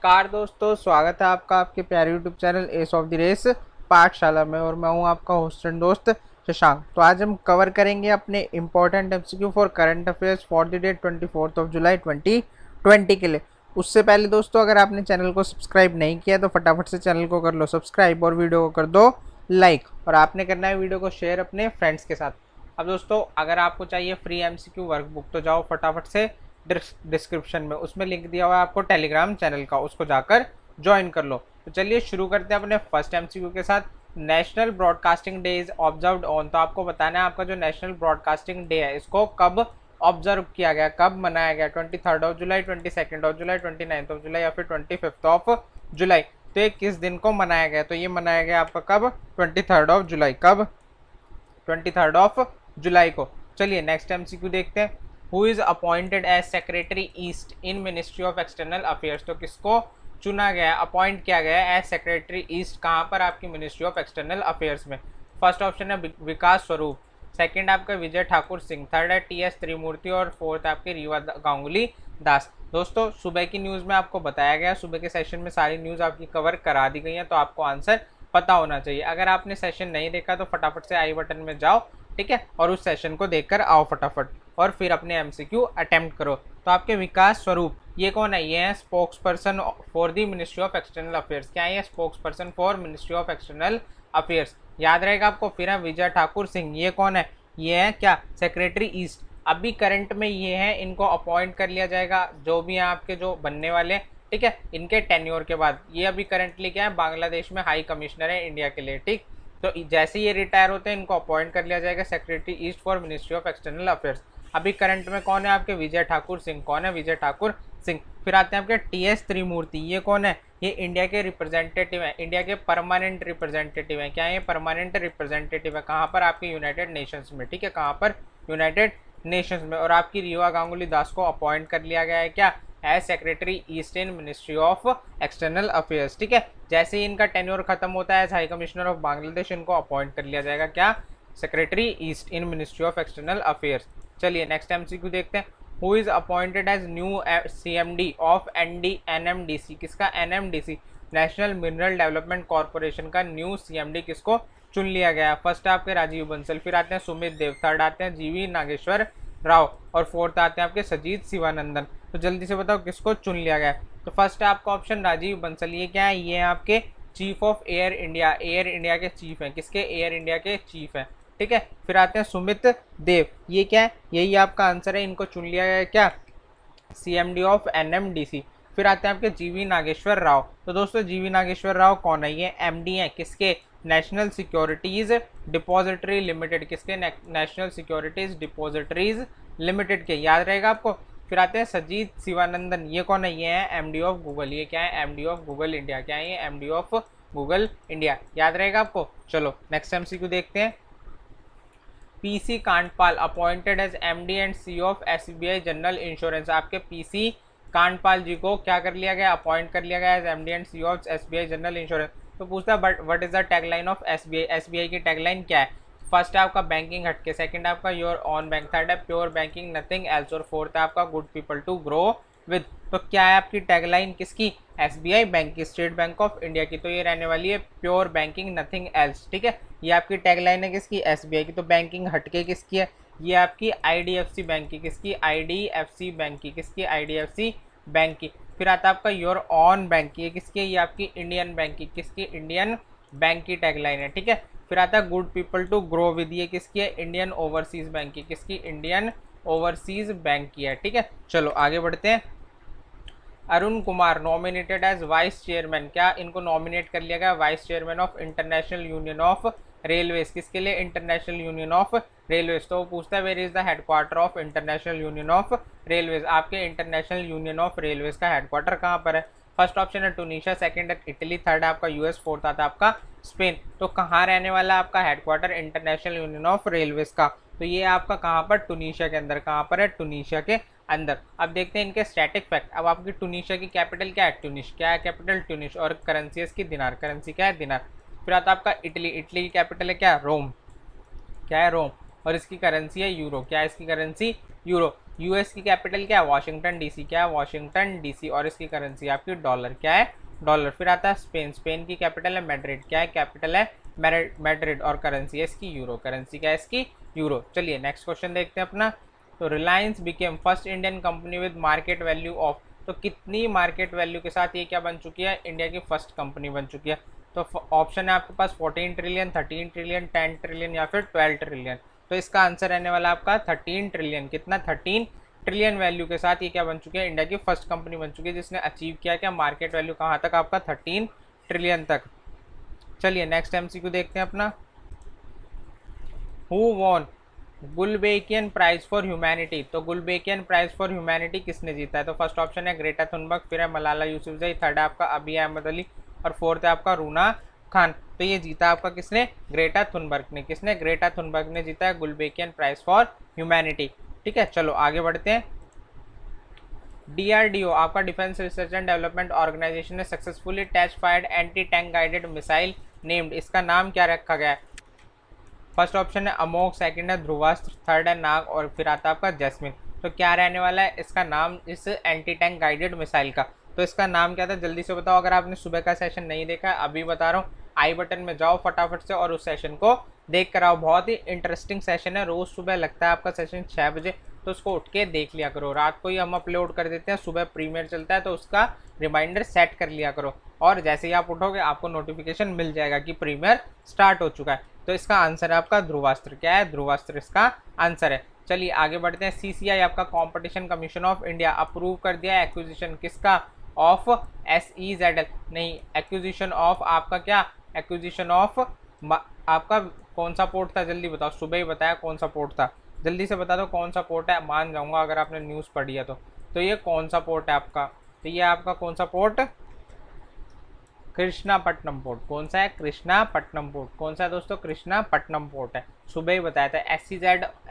नमस्कार दोस्तों, स्वागत है आपका आपके प्यारे YouTube channel ace of the race Pathshala में। और मैं हूं आपका होस्ट एंड दोस्त शशांक। तो आज हम कवर करेंगे अपने important MCQ for current affairs for the date 24 July 2020 के लिए। उससे पहले दोस्तों, अगर आपने चैनल को सब्सक्राइब नहीं किया तो फटाफट से चैनल को कर लो सब्सक्राइब और वीडियो को कर दो लाइक। और आपने करना है वीडियो को शेयर अपने फ्रेंड्स के साथ। अब दोस्तों, अगर आपको चाहिए फ्री एमसीक्यू वर्कबुक तो जाओ फटाफट से डिस्क्रिप्शन में, उसमें लिंक दिया हुआ है आपको टेलीग्राम चैनल का, उसको जाकर ज्वाइन कर लो। तो चलिए शुरू करते हैं अपने फर्स्ट एमसीक्यू के साथ। National broadcasting day is observed on. तो आपको बताना है आपका जो नेशनल ब्रॉडकास्टिंग डे है इसको कब ऑब्जर्व किया गया, कब मनाया गया। 23 जुलाई, 22 जुलाई, 29 जुलाई या फिर 25 जुलाई। तो ये किस दिन को मनाया गया? तो ये मनाया गया आपका कब? 23 जुलाई। कब? 23 जुलाई को। चलिए नेक्स्ट एमसीक्यू देखते हैं। Who is appointed as secretary east in ministry of external affairs. तो किसको चुना गया, अपॉइंट किया गया एज सेक्रेटरी ईस्ट, कहाँ पर? आपकी मिनिस्ट्री ऑफ एक्सटर्नल अफेयर्स में। फर्स्ट ऑप्शन है विकास स्वरूप, सेकंड आपका विजय ठाकुर सिंह, थर्ड है टीएस त्रिमूर्ति और फोर्थ आपकी रीवा गांगुली दास। दोस्तों सुबह की न्यूज़ में आपको बताया गया, सुबह के सेशन में सारी न्यूज़ आपकी कवर करा दी गई है, तो आपको आंसर पता होना चाहिए। अगर आपने सेशन नहीं देखा तो फटाफट से आई बटन में जाओ, ठीक है, और उस सेशन को देखकर आओ फटाफट, और फिर अपने एमसीक्यू अटेम्प्ट करो। तो आपके विकास स्वरूप ये कौन है? ये है spokes person for the ministry of external affairs. क्या है? Spokes person for ministry of external affairs, याद रहेगा आपको। फिर है विजय ठाकुर सिंह, ये कौन है? ये है क्या? Secretary east. अभी करंट में ये है, इनको अपॉइंट कर लिया जाएगा जो भी हैं आपके जो बनने वाले, ठीक है, इनके टेन्योर के बाद। ये अभी करंटली क्या है? बांग्लादेश में हाई कमिश्नर है इंडिया के लिए, ठीक। तो जैसे ये रिटायर होते हैं इनको अपॉइंट कर लिया जाएगा secretary east for ministry of external affairs. अभी करंट में कौन है आपके? विजय ठाकुर सिंह। कौन है? विजय ठाकुर सिंह। फिर आते हैं आपके टीएस त्रिमूर्ति, ये कौन है? ये इंडिया के रिप्रेजेंटेटिव है, इंडिया के परमानेंट रिप्रेजेंटेटिव है। क्या है? ये परमानेंट रिप्रेजेंटेटिव है। कहाँ पर? आपके यूनाइटेड नेशंस में, ठीक है, कहाँ पर? यूनाइटेड नेशंस में। और आपकी रीवा गांगुली दास को अपॉइंट कर लिया गया है क्या? As secretary east in ministry of external affairs, ठीक है। जैसे ही इनका टेन्योर खत्म होता है as high commissioner of Bangladesh, इनको अपॉइंट कर लिया जाएगा क्या? Secretary east in ministry of external affairs. चलिए नेक्स्ट एमसीक्यू देखते हैं। Who is appointed as new CMD of NMDC. किसका? NMDC, national mineral development corporation का न्यू सीएमडी किसको चुन लिया गया? फर्स्ट आपके राजीव बंसल, फिर आते हैं सुमित देव, थर्ड आते हैं जीवी नागेश्वर राव और फोर्थ आते हैं आपके सजीत शिवानंदन। तो जल्दी से बताओ किसको चुन लिया गया? तो फर्स्ट है आपका ऑप्शन राजीव बंसल। ये क्या है? ये है आपके chief of air India, air India के चीफ हैं। किसके? एयर इंडिया के चीफ हैं, ठीक है। फिर आते हैं सुमित देव, ये क्या है? यही आपका आंसर है, इनको चुन लिया गया क्या? CMD of NMDC. फिर आते हैं आपके जीवी नागेश्वर राव। तो दोस्तों जीवी नागेश्वर राव कौन है? ये एमडी है किसके? National securities depository limited. किसके? नेशनल सिक्योरिटीज डिपॉजिटरीज लिमिटेड के, याद रहेगा आपको। फिर आते हैं सजीत शिवानंदन, ये कौन है? ये है एमडी ऑफ गूगल। ये क्या है? MD of Google India. क्या है? ये एमडी ऑफ गूगल इंडिया, याद रहेगा आपको। चलो नेक्स्ट एमसीक्यू देखते हैं। PC Kandpal appointed as MD and CEO of SBI general insurance. आपके पीसी कांडपाल जी को क्या कर लिया गया? अपॉइंट कर लिया गया as MD and CEO of SBI general insurance. तो पूछता है what is the tagline of SBI. SBI की टैगलाइन क्या है? फर्स्ट है आपका बैंकिंग हटके, सेकंड है आपका योर ऑन बैंक, थर्ड है प्योर बैंकिंग नथिंग एल्स और फोर्थ है आपका good people to grow with. तो क्या है आपकी टैगलाइन किसकी? एसबीआई बैंक की, स्टेट बैंक ऑफ इंडिया की। तो ये रहने वाली है प्योर बैंकिंग नथिंग एल्स, ठीक है। ये आपकी टैगलाइन है किसकी? एसबीआई की। तो बैंकिंग हटके किसकी है? ये आपकी आईडीएफसी बैंक की। किसकी? आईडीएफसी बैंक की। किसकी? आईडीएफसी बैंक की। फिर आता है आपका योर ऑन बैंक की, किसकी? ये आपकी इंडियन बैंक की। किसकी? इंडियन बैंक की टैगलाइन है, ठीक है। फिर आता है good people to grow with, ये किसकी है? इंडियन ओवरसीज बैंक की। किसकी? इंडियन ओवरसीज बैंक की है, ठीक है। चलो आगे बढ़ते हैं। Arun Kumar nominated as vice chairman. क्या इनको नॉमिनेट कर लिया गया? Vice chairman of international union of railways. किसके लिए? International union of railways. तो वो पूछता है where is the headquarter of international union of railways. आपके इंटरनेशनल यूनियन ऑफ रेलवेज का हेडक्वार्टर कहाँ पर है? फर्स्ट ऑप्शन है टूनिशिया, सेकंड है इटली, थर्ड है आपका यूएस, फोर्थ आता है आपका स्पेन। तो कहाँ रहने वाला आपका headquarter international union of railways का? तो ये आपका कहाँ पर? टूनिशिया के अंदर। कहाँ पर है? टूनिशिया के अंदर। अब देखते हैं इनके स्टैटिक फैक्ट। अब आपकी टूनिशिया की कैपिटल क्या है? ट्यूनिश। क्या है कैपिटल? ट्यूनिश। और करेंसी है इसकी दिनार। करेंसी क्या है? दिनार। फिर आता है आपका इटली। इटली की कैपिटल है क्या? रोम। क्या है? रोम। और इसकी करेंसी है यूरो। क्या है इसकी करेंसी? यूरो। यूएस की कैपिटल क्या है, वॉशिंगटन डीसी, क्या है, वॉशिंगटन डीसी, और इसकी करेंसी आपकी डॉलर, क्या है, डॉलर। फिर आता है स्पेन, स्पेन की कैपिटल है मैड्रिड, क्या है, कैपिटल है मैड्रिड, और करेंसी है इसकी यूरो, करेंसी क्या है इसकी यूरो। चलिए नेक्स्ट क्वेश्चन देखते हैं अपना। तो Reliance became first Indian company with market value of, तो कितनी मार्केट वैल्यू के साथ ये क्या बन चुकी है, इंडिया की फर्स्ट कंपनी बन चुकी है। तो ऑप्शन है आपके पास 14 ट्रिलियन, 13 ट्रिलियन, 10 ट्रिलियन या फिर 12 ट्रिलियन। तो इसका आंसर रहने वाला आपका 13 ट्रिलियन। कितना, 13 ट्रिलियन वैल्यू के साथ ये क्या बन चुकी है, इंडिया की फर्स्ट कंपनी बन चुकी है जिसने अचीव किया क्या, मार्केट वैल्यू कहाँ तक आपका, 13 ट्रिलियन तक। चलिए नेक्स्ट एमसीक्यू देखते हैं अपना। Who won Gulbenkian prize for humanity, तो गुलबेकियन प्राइज फॉर ह्यूमैनिटी किसने जीता है। तो फर्स्ट ऑप्शन है ग्रेटा थुनबर्ग, फिर है मलाला यूसुफजई, थर्ड है आपका अबी अहमद अली, और फोर्थ है आपका रूना खान। तो ये जीता आपका किसने, ग्रेटा थुनबर्ग ने। किसने, ग्रेटा थुनबर्ग ने जीता है गुलबेकियन प्राइज फॉर ह्यूमैनिटी। ठीक है, चलो आगे बढ़ते हैं। डीआरडीओ आपका defence research and development organisation ने successfully test fired anti tank guided missile named, इसका नाम क्या रखा गया है। फर्स्ट ऑप्शन है अमोक, सेकंड है ध्रुवास्त्र, थर्ड है नाग, और फिर आता है आपका जैस्मिन। तो क्या रहने वाला है इसका नाम इस एंटी टैंक गाइडेड मिसाइल का। तो इसका नाम क्या था, जल्दी से बताओ। अगर आपने सुबह का सेशन नहीं देखा है, अभी बता रहा हूँ, आई बटन में जाओ फटाफट से और उस सेशन को देख कर आओ। बहुत ही इंटरेस्टिंग सेशन है, रोज सुबह लगता है आपका सेशन 6 बजे, तो उसको उठ के देख लिया करो। रात को ही हम अपलोड कर देते हैं, सुबह प्रीमियर चलता है, तो उसका रिमाइंडर सेट कर लिया करो, और जैसे ही आप उठोगे आपको नोटिफिकेशन मिल जाएगा कि प्रीमियर स्टार्ट हो चुका है। तो इसका आंसर है आपका ध्रुवास्त्र, क्या है, ध्रुवास्त्र इसका आंसर है। चलिए आगे बढ़ते हैं। सीसीआई आपका competition commission of India approve कर दिया है एक्विजिशन किसका, ऑफ SEZL, नहीं, एक्विजिशन ऑफ आपका क्या, एक्विजिशन ऑफ आपका कौन सा पोर्ट था, जल्दी बताओ। सुबह ही बताया कौन सा पोर्ट था, जल्दी से बता दो कौन सा पोर्ट है, मान जाऊंगा अगर आपने न्यूज़ पढ़ी है तो ये कौन सा पोर्ट है आपका, तो ये आपका कौन सा पोर्ट, कृष्णापट्टनम पोर्ट। कौन सा है, कृष्णापट्टनम पोर्ट। कौन सा है दोस्तों, कृष्णापट्टनम पोर्ट है। सुबह ही बताया था।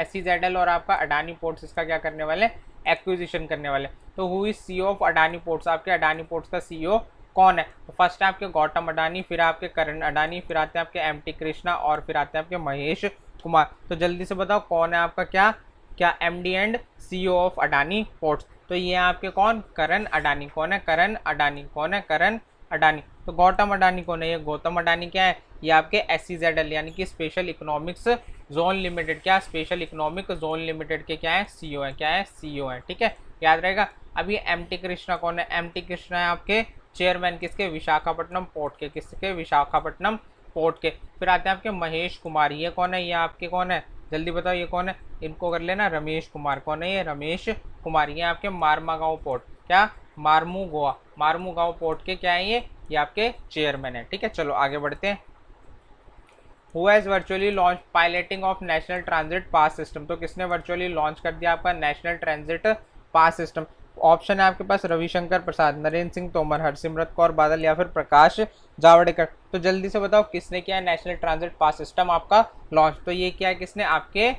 SEZL और आपका अडानी पोर्ट्स इसका क्या करने वाले, एक्विजिशन करने वाले। तो who is CEO of Adani ports, आपके अडानी पोर्ट्स का CEO कौन है। तो फर्स्ट है आपके गौतम अडानी, फिर आपके करण अडानी, फिर आते हैं आपके MT कृष्णा, और फिर आते हैं आपके महेश कुमार। तो जल्दी से बताओ कौन है आपका क्या MD and CEO of Adani ports. तो ये आपके कौन, करण अडानी। कौन है, करण अडानी। कौन है, करण अडानी। तो गौतम अडानी कौन है, ये गौतम अडानी क्या है, ये आपके SEZL यानी कि स्पेशल इकोनॉमिक्स जोन लिमिटेड, क्या स्पेशल इकोनॉमिक जोन लिमिटेड के क्या है, CEO है, क्या है, CEO है। ठीक है, याद रहेगा। अभी MT कृष्णा कौन है, MT कृष्णा है आपके चेयरमैन किसके, विशाखापट्टनम पोर्ट के, किसके, विशाखापट्टनम पोर्ट के। फिर आते हैं आपके महेश कुमार, ये कौन है, ये आपके कौन है, जल्दी बताओ ये कौन है, इनको कर लेना, रमेश कुमार। कौन है ये, रमेश कुमार। ये आपके मारमागांव पोर्ट, क्या, मारमुगांव पोर्ट के क्या है ये आपके चेयरमैन है। ठीक है, चलो आगे बढ़ते हैं। Who has virtually launch piloting of national transit pass system, तो किसने वर्चुअली लॉन्च कर दिया आपका national transit pass system. Option है आपके पास रविशंकर प्रसाद, नरेंद्र सिंह तोमर, हरसिमरत कौर बादल या फिर प्रकाश जावड़ेकर। तो जल्दी से बताओ किसने किया नेशनल ट्रांजिट पास सिस्टम आपका लॉन्च। तो ये क्या है, किसने, आपके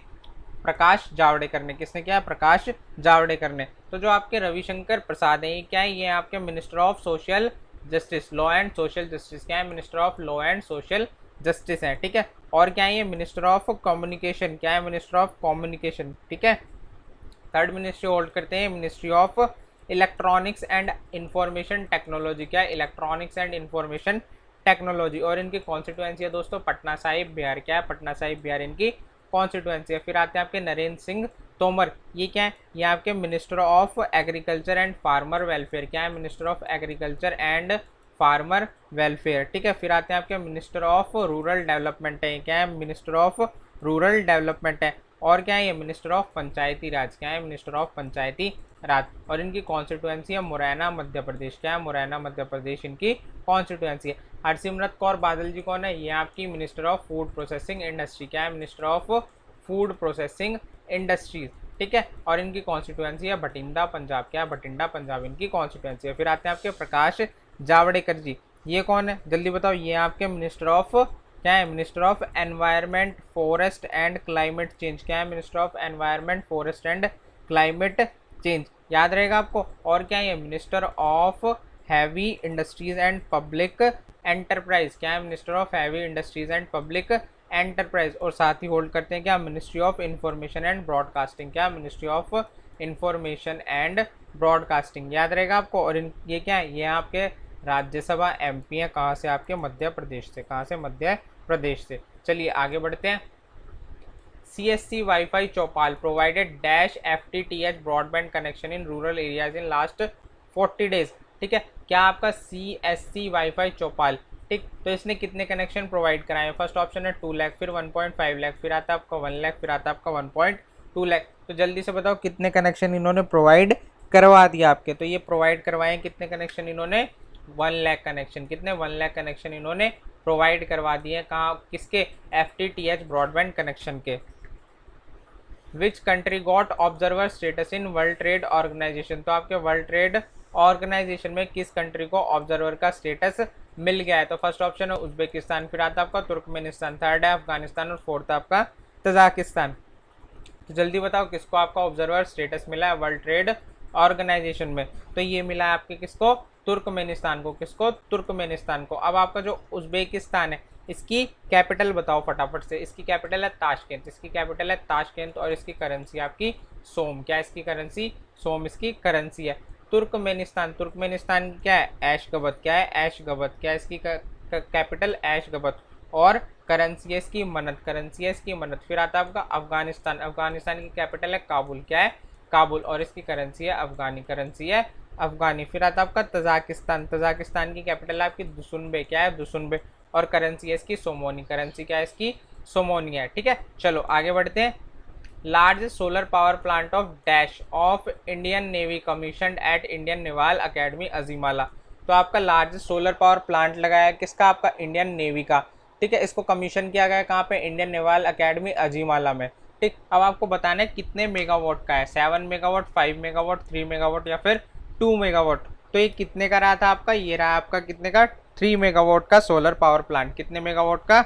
प्रकाश जावड़ेकर ने। किसने किया, प्रकाश जावड़ेकर ने। तो जो आपके रविशंकर प्रसाद है, ये क्या है, ये आपके minister of social justice, law and social justice, क्या है, minister of law and social justice है। ठीक है, और क्या है ये, मिनिस्टर ऑफ कम्युनिकेशन, क्या है, मिनिस्टर ऑफ कम्युनिकेशन। ठीक है, थर्ड मिनिस्ट्री होल्ड करते हैं ministry of electronics and information technology, क्या है, इलेक्ट्रॉनिक्स एंड इंफॉर्मेशन टेक्नोलॉजी। और इनकी कॉन्स्टिट्यूएंसी है दोस्तों पटना साहिब बिहार, क्या है, पटना साहिब बिहार इनकी कॉन्स्टिट्यूएंसी है। फिर आते हैं आपके नरेंद्र सिंह तोमर, ये क्या है, ये आपके minister of agriculture and farmer welfare, क्या है, minister of agriculture and farmer welfare. ठीक है, फिर आते हैं आपके मिनिस्टर ऑफ रूरल डेवलपमेंट है, क्या है, मिनिस्टर ऑफ रूरल डेवलपमेंट है। और क्या है ये, मिनिस्टर ऑफ पंचायती राज, क्या है, मिनिस्टर ऑफ पंचायती राज। और इनकी कॉन्स्टिट्यूएंसी है मुरैना मध्य प्रदेश, क्या है, मुरैना मध्य प्रदेश इनकी कॉन्स्टिट्यूएंसी है। हरसिमरत कौर बादल जी कौन है, ये आपकी minister of food processing industry, क्या है, minister of food processing industries. ठीक है, और इनकी कॉन्स्टिट्यूएंसी है भटिंडा पंजाब, क्या है, भटिंडा पंजाब इनकी कॉन्स्टिट्यूएंसी है। फिर आते हैं आपके प्रकाश जावड़ेकर जी, ये कौन है, जल्दी बताओ। ये आपके मिनिस्टर ऑफ, क्या है, minister of environment forest and climate change, क्या है, minister of environment forest and climate change, याद रहेगा आपको। और क्या है, minister of heavy industries and public enterprise, क्या है, minister of heavy industries and public enterprise. और साथ ही होल्ड करते हैं क्या, ministry of information and broadcasting, क्या, ministry of information and broadcasting, याद रहेगा आपको। और ये क्या है, ये आपके राज्यसभा एमपी है, कहाँ से, आपके मध्य प्रदेश से, कहाँ से, मध्य प्रदेश से। चलिए आगे बढ़ते हैं। CSC Wi-Fi Chaupal provided dash FTTH broadband connection in rural areas in last 40 days. ठीक है, क्या आपका CSC Wi-Fi चौपाल, ठीक, तो इसने कितने कनेक्शन प्रोवाइड कराए? फर्स्ट ऑप्शन है 2 लाख, फिर 1.5 लाख, फिर आता है आपका 1 लाख, फिर आता है आपका 1.2 लाख। तो जल्दी से बताओ कितने कनेक्शन इन्होंने प्रोवाइड करवा दिया आपके? तो ये प्रोवाइड करवाए कितने कनेक्शन इन्होंने? 1 लाख कनेक्शन। कितने? 1 लाख कनेक्शन इन्होंने प्रोवाइड करवा दिए। कहाँ, किसके? FTTH ब्रॉडबैंड कनेक्शन के। Which country got observer status in world trade organisation, तो आपके वर्ल्ड ट्रेड ऑर्गेनाइजेशन में किस कंट्री को ऑब्जर्वर का स्टेटस मिल गया है? तो फर्स्ट ऑप्शन है उज्बेकिस्तान, फिर आता है आपका तुर्कमेनिस्तान, थर्ड है अफगानिस्तान और फोर्थ है आपका तजाकिस्तान। तो जल्दी बताओ किसको आपका ऑब्जर्वर स्टेटस मिला है वर्ल्ड ट्रेड ऑर्गेनाइजेशन में? तो ये मिला है आपके किसको? तुर्कमेनिस्तान को। किसको? तुर्कमेनिस्तान को। अब आपका जो उज्बेकिस्तान है, इसकी कैपिटल बताओ फटाफट से। इसकी कैपिटल है ताशकेंत, इसकी कैपिटल है ताशकेंत, और इसकी करेंसी आपकी सोम। क्या इसकी करेंसी? सोम इसकी करेंसी है। तुर्कमेनिस्तान, तुर्कमेनिस्तान क्या है? एशगबत। क्या है? एशगबत। क्या है इसकी कैपिटल? एशगबत, और करेंसी है इसकी मनत, करेंसी है इसकी मनत। फिर आता है आपका अफगानिस्तान, अफगानिस्तान की कैपिटल है काबुल। क्या है? काबुल, और इसकी करेंसी है अफगानी, करेंसी है अफगानी। फिर आता है आपका तजाकिस्तान, तजाकिस्तान की कैपिटल है आपकी दुशुनबे। क्या है? दुशुनबे, और करेंसी है इसकी सोमोनी, करेंसी क्या है इसकी? सोमोनी है। ठीक है, चलो आगे बढ़ते हैं। Large solar power plant of dash of Indian navy commissioned at Indian naval academy Ezhimala. तो आपका लार्ज सोलर पावर प्लांट लगाया किसका? आपका इंडियन नेवी का। ठीक है, इसको कमीशन किया गया कहाँ पे? इंडियन नेवाल अकेडमी अजीमाला में। ठीक, अब आपको बताना है कितने मेगावाट का है, 7 मेगावाट, 5 मेगावाट, 3 मेगावाट या फिर 2 मेगावाट। तो ये कितने का रहा था आपका? ये रहा आपका कितने का? 3 मेगावाट का सोलर पावर प्लांट। कितने मेगावाट का?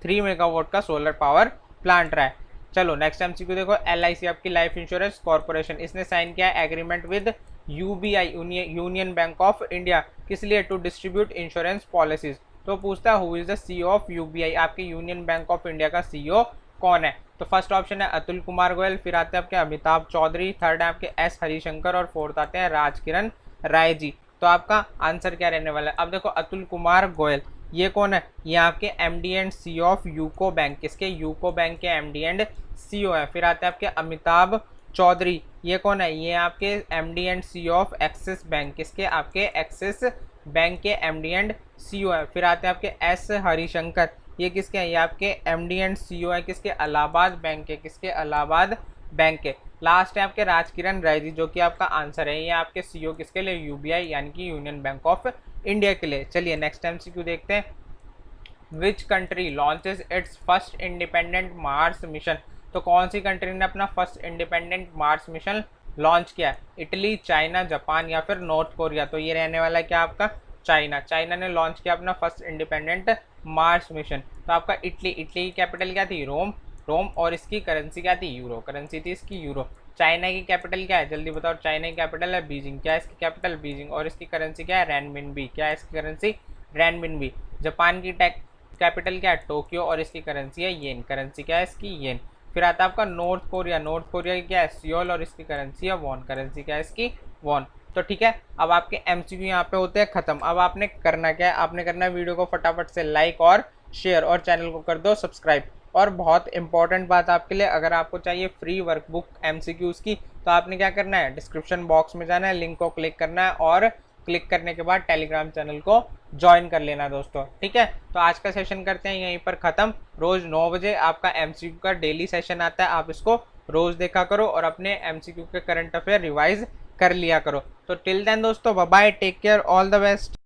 3 मेगावाट का सोलर पावर प्लांट रहा है। चलो नेक्स्ट एमसीक्यू देखो। LIC आपकी लाइफ इंश्योरेंस कॉर्पोरेशन, इसने साइन किया है agreement with UBI union bank of India. किस लिए? To distribute insurance policies. तो पूछता है who is the CEO of UBI, आपके यूनियन बैंक ऑफ इंडिया का CEO कौन है? तो फर्स्ट ऑप्शन है अतुल कुमार गोयल, फिर आते हैं आपके अमिताभ चौधरी, थर्ड है आपके S हरिशंकर, और फोर्थ आते हैं राजकिरण राय जी। तो आपका आंसर क्या रहने वाला है? अब देखो अतुल कुमार गोयल ये कौन है? ये आपके MD and CEO of UCO bank. किसके? यूको बैंक के MD एंड CEO है। फिर आते हैं आपके अमिताभ चौधरी, ये कौन है? ये आपके MD and CEO of axis bank. किसके? आपके एक्सिस बैंक के MD एंड CEO है। फिर आते हैं आपके S हरिशंकर, ये किसके हैं? ये आपके MD एंड CEO है किसके? इलाहाबाद बैंक के। किसके? इलाहाबाद बैंक के। लास्ट है आपके राजकिरण राय जी, जो कि आपका आंसर है। ये आपके CEO किसके लिए? UBI यानी कि यूनियन बैंक ऑफ इंडिया के लिए। चलिए नेक्स्ट MCQ देखते हैं। Which country launches it's first independent Mars mission, तो कौन सी कंट्री ने अपना first independent Mars mission launch किया? इटली, चाइना, जापान या फिर नॉर्थ कोरिया? तो ये रहने वाला है क्या आपका? चाइना। चाइना ने लॉन्च किया अपना फर्स्ट इंडिपेंडेंट मार्स मिशन। तो आपका इटली, इटली की कैपिटल क्या थी? रोम, रोम, और इसकी करेंसी क्या थी? यूरो, करेंसी थी इसकी यूरो। चाइना की कैपिटल क्या है? जल्दी बताओ। चाइना की कैपिटल है बीजिंग। क्या है इसकी कैपिटल? बीजिंग, और इसकी करेंसी क्या है? रैनमिनबी। क्या है इसकी करेंसी? रैनमिनबी। जापान की कैपिटल क्या है? टोक्यो, और इसकी करेंसी है येन। करेंसी क्या है इसकी? येन। फिर आता है आपका नॉर्थ कोरिया, नॉर्थ कोरिया की क्या है? सियोल, और इसकी करेंसी है वॉन। करेंसी क्या है इसकी? वॉन। तो ठीक है, अब आपके MCQ यहाँ पे होते हैं खत्म। अब आपने करना क्या है? आपने करना है वीडियो को फटाफट से लाइक और शेयर, और चैनल को कर दो सब्सक्राइब। और बहुत इंपॉर्टेंट बात आपके लिए, अगर आपको चाहिए फ्री वर्कबुक MCQs की, तो आपने क्या करना है? डिस्क्रिप्शन बॉक्स में जाना है, लिंक को क्लिक करना है, और क्लिक करने के बाद टेलीग्राम चैनल को ज्वाइन कर लेना दोस्तों। ठीक है, तो आज का सेशन करते हैं यहीं पर ख़त्म। रोज़ 9 बजे आपका MCQ का डेली सेशन आता है, आप इसको रोज़ देखा करो और अपने MCQ के करंट अफेयर रिवाइज कर लिया करो। तो टिल देन दोस्तों, bye bye, take care, all the best.